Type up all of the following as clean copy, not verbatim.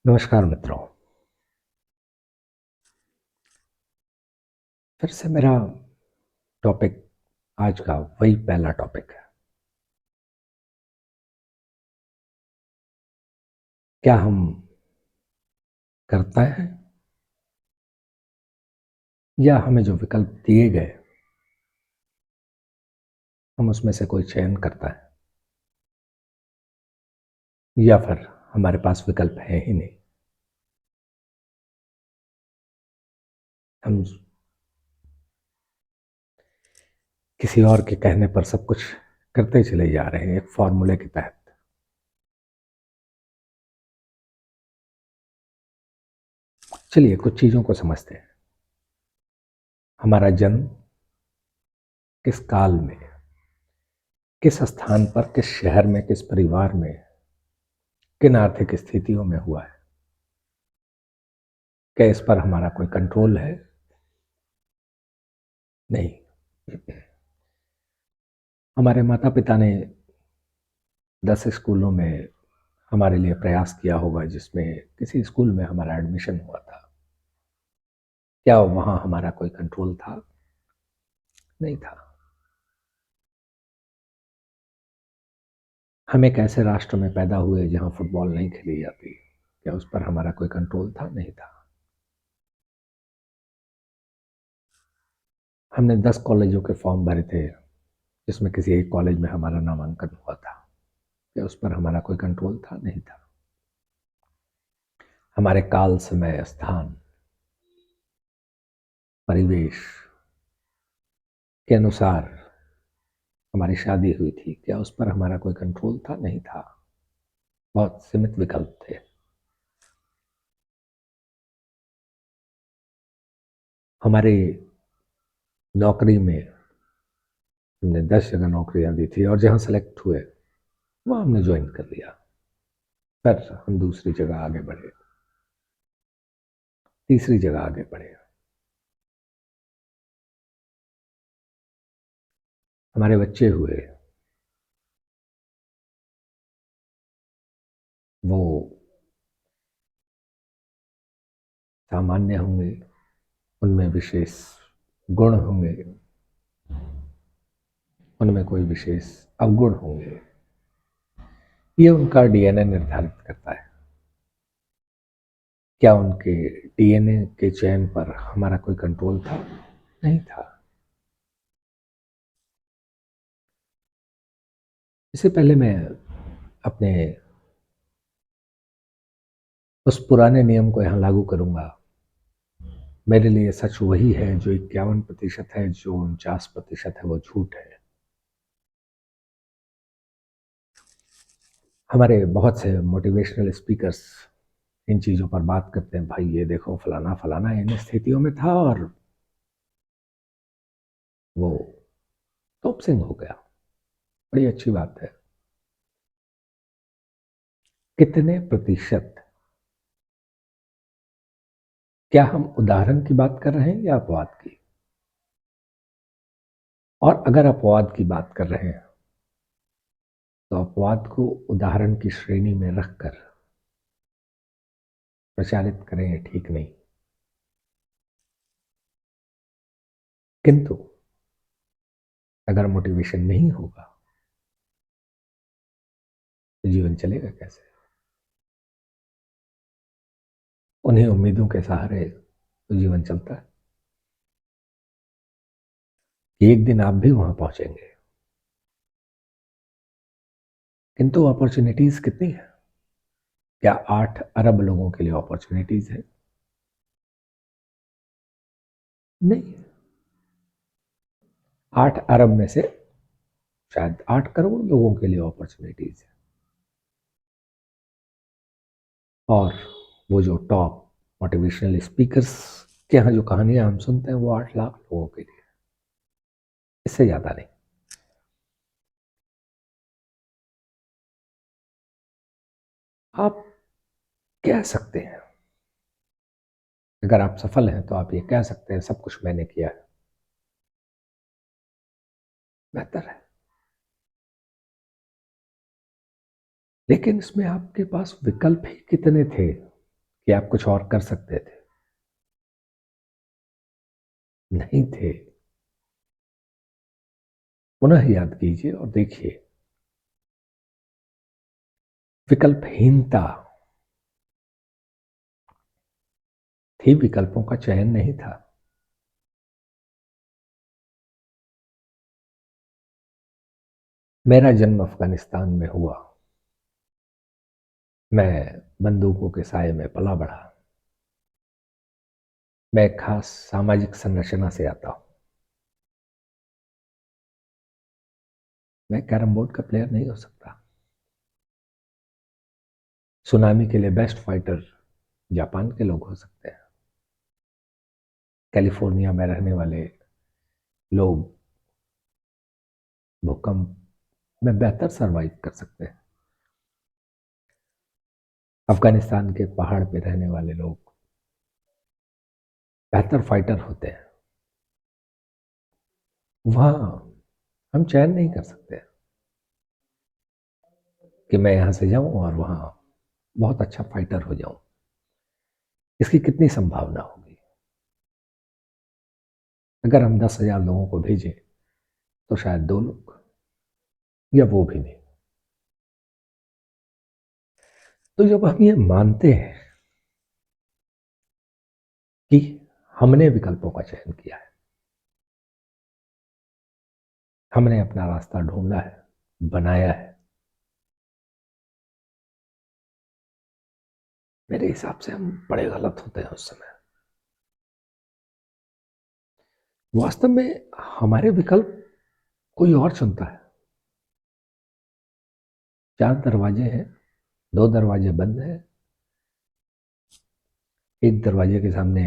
नमस्कार मित्रों। फिर से मेरा टॉपिक आज का वही पहला टॉपिक है। क्या हम करते हैं या हमें जो विकल्प दिए गए हम उसमें से कोई चयन करता है, या फिर हमारे पास विकल्प है ही नहीं। हम किसी और के कहने पर सब कुछ करते चले जा रहे हैं एक फॉर्मूले के तहत। चलिए कुछ चीजों को समझते हैं। हमारा जन्म किस काल में, किस स्थान पर, किस शहर में, किस परिवार में, किन आर्थिक स्थितियों में हुआ है, क्या इस पर हमारा कोई कंट्रोल है? नहीं। हमारे माता पिता ने 10 स्कूलों में हमारे लिए प्रयास किया होगा, जिसमें किसी स्कूल में हमारा एडमिशन हुआ था। क्या वहां हमारा कोई कंट्रोल था? नहीं था। हम एक ऐसे राष्ट्र में पैदा हुए जहां फुटबॉल नहीं खेली जाती, क्या उस पर हमारा कोई कंट्रोल था? नहीं था। हमने 10 कॉलेजों के फॉर्म भरे थे, जिसमें किसी एक कॉलेज में हमारा नामांकन हुआ था, क्या उस पर हमारा कोई कंट्रोल था? नहीं था। हमारे काल, समय, स्थान, परिवेश के अनुसार हमारी शादी हुई थी, क्या उस पर हमारा कोई कंट्रोल था? नहीं था। बहुत सीमित विकल्प थे। हमारी नौकरी में हमने 10 जगह नौकरियां दी थी, और जहां सेलेक्ट हुए वहां हमने ज्वाइन कर लिया। फिर हम दूसरी जगह आगे बढ़े, तीसरी जगह आगे बढ़े। हमारे बच्चे हुए, वो सामान्य होंगे, उनमें विशेष गुण होंगे, उनमें कोई विशेष अवगुण होंगे। ये उनका डीएनए निर्धारित करता है। क्या उनके डीएनए के चयन पर हमारा कोई कंट्रोल था? नहीं था। इससे पहले मैं अपने उस पुराने नियम को यहां लागू करूंगा। मेरे लिए सच वही है जो 51% है, जो 49% है वो झूठ है। हमारे बहुत से मोटिवेशनल स्पीकर्स इन चीजों पर बात करते हैं, भाई ये देखो फलाना फलाना इन स्थितियों में था और वो टॉप सिंग हो गया। बड़ी अच्छी बात है। कितने प्रतिशत? क्या हम उदाहरण की बात कर रहे हैं या अपवाद की? और अगर अपवाद की बात कर रहे हैं तो अपवाद को उदाहरण की श्रेणी में रखकर प्रचारित करें, ये ठीक नहीं। किंतु अगर मोटिवेशन नहीं होगा तो जीवन चलेगा कैसे? उन्हीं उम्मीदों के सहारे तो जीवन चलता है कि एक दिन आप भी वहां पहुंचेंगे। किंतु अपॉर्चुनिटीज कितनी है? क्या 8 अरब लोगों के लिए अपॉर्चुनिटीज है? नहीं। 8 अरब में से शायद 8 करोड़ लोगों के लिए अपॉर्चुनिटीज है। और वो जो टॉप मोटिवेशनल स्पीकर्स के यहाँ जो कहानियां हम सुनते हैं वो 8 लाख लोगों के लिए, इससे ज्यादा नहीं। आप कह सकते हैं, अगर आप सफल हैं तो आप ये कह सकते हैं सब कुछ मैंने किया है। बेहतर है। लेकिन इसमें आपके पास विकल्प ही कितने थे? कि आप कुछ और कर सकते थे? नहीं थे। पुनः याद कीजिए और देखिए, विकल्पहीनता थी, विकल्पों का चयन नहीं था। मेरा जन्म अफगानिस्तान में हुआ। मैं बंदूकों के साए में पला बढ़ा। मैं एक खास सामाजिक संरचना से आता हूं। मैं कैरम बोर्ड का प्लेयर नहीं हो सकता। सुनामी के लिए बेस्ट फाइटर जापान के लोग हो सकते हैं। कैलिफोर्निया में रहने वाले लोग भूकंप में बेहतर सरवाइव कर सकते हैं। अफगानिस्तान के पहाड़ पे रहने वाले लोग बेहतर फाइटर होते हैं। वहां हम चयन नहीं कर सकते कि मैं यहां से जाऊं और वहां बहुत अच्छा फाइटर हो जाऊं। इसकी कितनी संभावना होगी? अगर हम 10,000 लोगों को भेजें तो शायद 2 लोग, या वो भी नहीं। तो जब हम ये मानते हैं कि हमने विकल्पों का चयन किया है, हमने अपना रास्ता ढूंढा है, बनाया है, मेरे हिसाब से हम बड़े गलत होते हैं उस समय। वास्तव में हमारे विकल्प कोई और चुनता है। 4 दरवाजे हैं, 2 दरवाजे बंद हैं, एक दरवाजे के सामने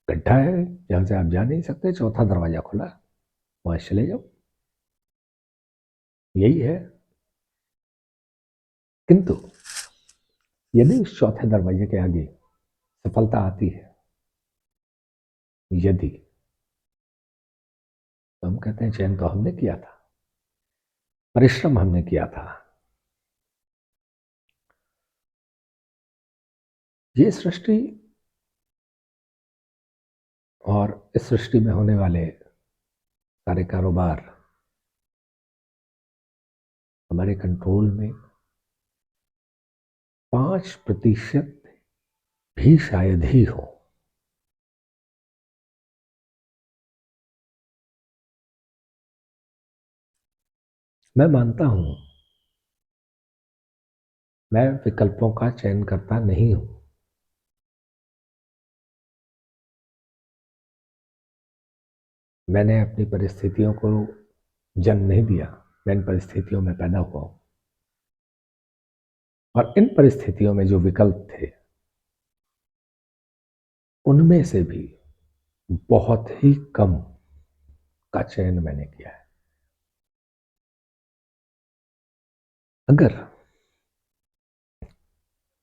गड्ढा है जहां से आप जा नहीं सकते, चौथा दरवाजा खुला है, वहां चले जाओ। यही है। किंतु यदि उस चौथे दरवाजे के आगे सफलता आती है, यदि, तो हम कहते हैं चयन तो हमने किया था, परिश्रम हमने किया था। ये सृष्टि और इस सृष्टि में होने वाले सारे कारोबार हमारे कंट्रोल में 5% भी शायद ही हो। मैं मानता हूं, मैं विकल्पों का चयन करता नहीं हूं। मैंने अपनी परिस्थितियों को जन्म नहीं दिया, मैं इन परिस्थितियों में पैदा हुआ हूं। और इन परिस्थितियों में जो विकल्प थे, उनमें से भी बहुत ही कम का चयन मैंने किया है। अगर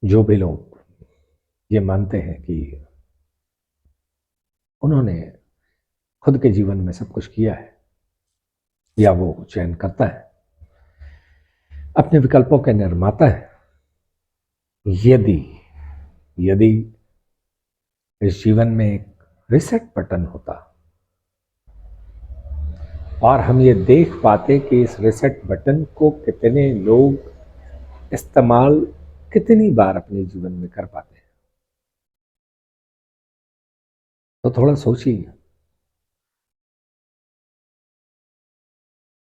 जो भी लोग ये मानते हैं कि उन्होंने खुद के जीवन में सब कुछ किया है, या वो चयन करता है, अपने विकल्पों के निर्माता है, यदि यदि इस जीवन में एक रिसेट बटन होता और हम ये देख पाते कि इस रिसेट बटन को कितने लोग इस्तेमाल कितनी बार अपने जीवन में कर पाते हैं, तो थोड़ा सोचिए,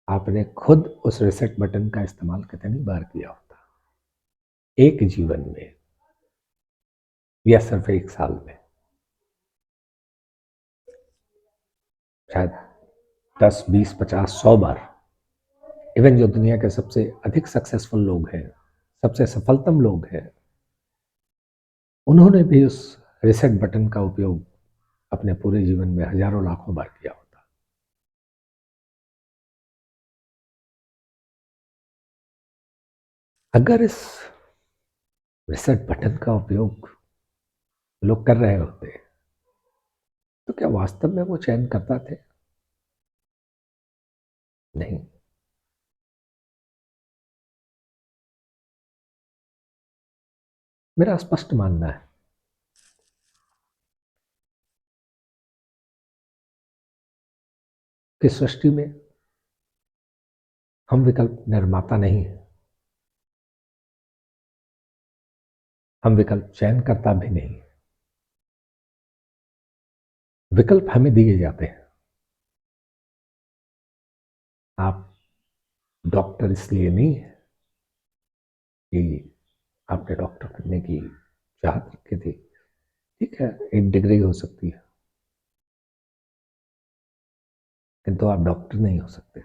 आपने खुद उस रिसेट बटन का इस्तेमाल कितनी बार किया होता, एक जीवन में या सिर्फ 1 साल में? शायद 10, 20, 50, 100 बार। इवन जो दुनिया के सबसे अधिक सक्सेसफुल लोग हैं, सबसे सफलतम लोग हैं, उन्होंने भी उस रिसेट बटन का उपयोग अपने पूरे जीवन में हजारों लाखों बार किया होता। अगर इस रिसेट बटन का उपयोग लोग कर रहे होते, तो क्या वास्तव में वो चयन करता थे? नहीं। मेरा स्पष्ट मानना है कि सृष्टि में हम विकल्प निर्माता नहीं हैं, हम विकल्प चयनकर्ता भी नहीं। विकल्प हमें दिए जाते हैं। आप डॉक्टर इसलिए नहीं है कि आपने डॉक्टर बनने की चाहत रखी थी, ठीक है, एक डिग्री हो सकती है, किंतु आप डॉक्टर नहीं हो सकते।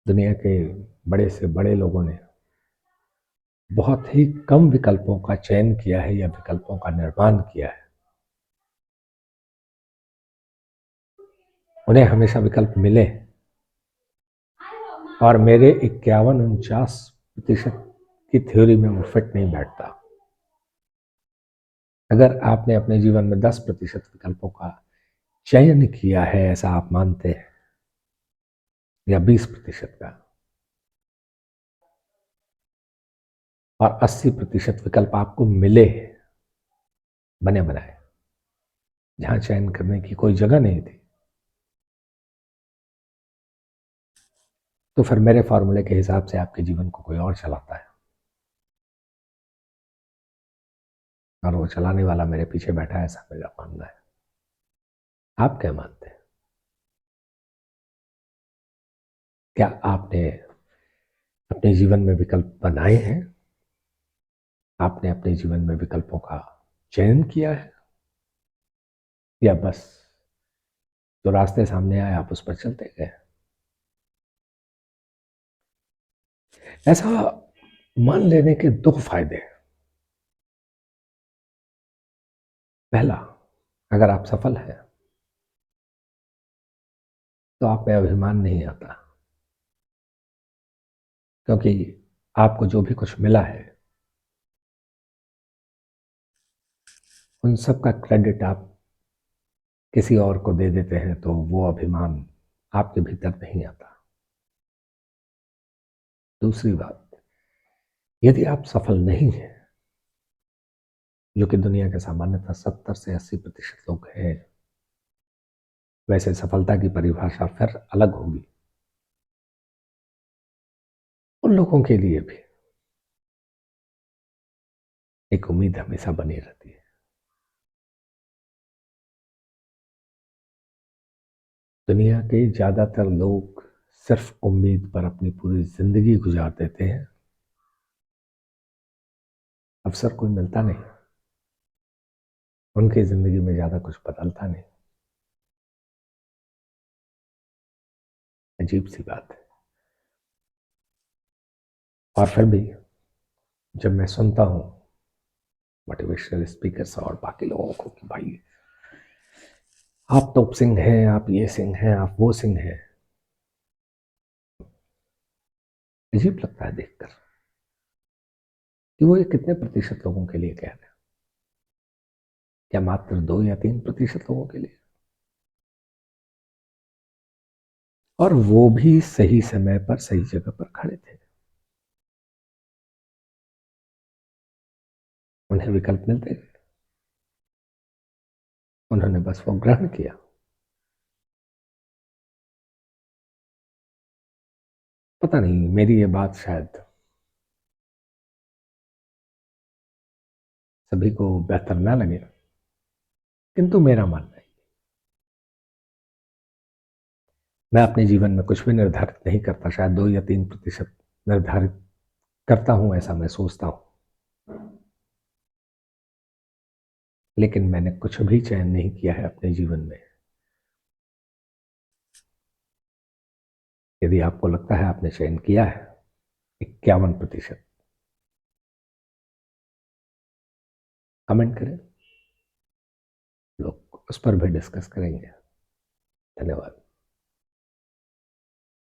दुनिया के बड़े से बड़े लोगों ने बहुत ही कम विकल्पों का चयन किया है या विकल्पों का निर्माण किया है। उन्हें हमेशा विकल्प मिले और मेरे 51-49% की थ्योरी में वो फिट नहीं बैठता। अगर आपने अपने जीवन में 10% विकल्पों का चयन किया है, ऐसा आप मानते हैं, या 20% का, और 80% विकल्प आपको मिले बने बनाए, जहां चयन करने की कोई जगह नहीं थी, तो फिर मेरे फॉर्मूले के हिसाब से आपके जीवन को कोई और चलाता है, और वो चलाने वाला मेरे पीछे बैठा है, ऐसा मेरा मानना है। आप क्या मानते हैं? क्या आपने अपने जीवन में विकल्प बनाए हैं? आपने अपने जीवन में विकल्पों का चयन किया है, या बस जो रास्ते सामने आए आप उस पर चलते गए? ऐसा मान लेने के दो फायदे हैं। पहला, अगर आप सफल हैं तो आप में अभिमान नहीं आता, क्योंकि आपको जो भी कुछ मिला है उन सब का क्रेडिट आप किसी और को दे देते हैं, तो वो अभिमान आपके भीतर नहीं आता। दूसरी बात, यदि आप सफल नहीं हैं, जो कि दुनिया के सामान्यतः 70 से 80% लोग हैं, वैसे सफलता की परिभाषा फिर अलग होगी। उन लोगों के लिए भी एक उम्मीद हमेशा बनी रहती है। दुनिया के ज्यादातर लोग सिर्फ उम्मीद पर अपनी पूरी जिंदगी गुजार देते हैं, अवसर कोई मिलता नहीं, उनकी जिंदगी में ज्यादा कुछ बदलता नहीं। अजीब सी बात है। और फिर भी जब मैं सुनता हूं मोटिवेशनल स्पीकर्स और बाकी लोगों को कि भाई आप टॉप सिंह हैं, आप ये सिंह हैं, आप वो सिंह हैं, अजीब लगता है देखकर कि वो ये कितने प्रतिशत लोगों के लिए कह रहे हैं। क्या मात्र 2 या 3% लोगों के लिए? और वो भी सही समय पर सही जगह पर खड़े थे। उन्हें विकल्प मिलते गए, उन्होंने बस वो ग्रहण किया। पता नहीं, मेरी ये बात शायद सभी को बेहतर ना लगे, किंतु मेरा मानना है, मैं अपने जीवन में कुछ भी निर्धारित नहीं करता, शायद 2 या 3% निर्धारित करता हूं, ऐसा मैं सोचता हूं, लेकिन मैंने कुछ भी चयन नहीं किया है अपने जीवन में। यदि आपको लगता है आपने चयन किया है 51%, कमेंट करें, लोग उस पर भी डिस्कस करेंगे। धन्यवाद।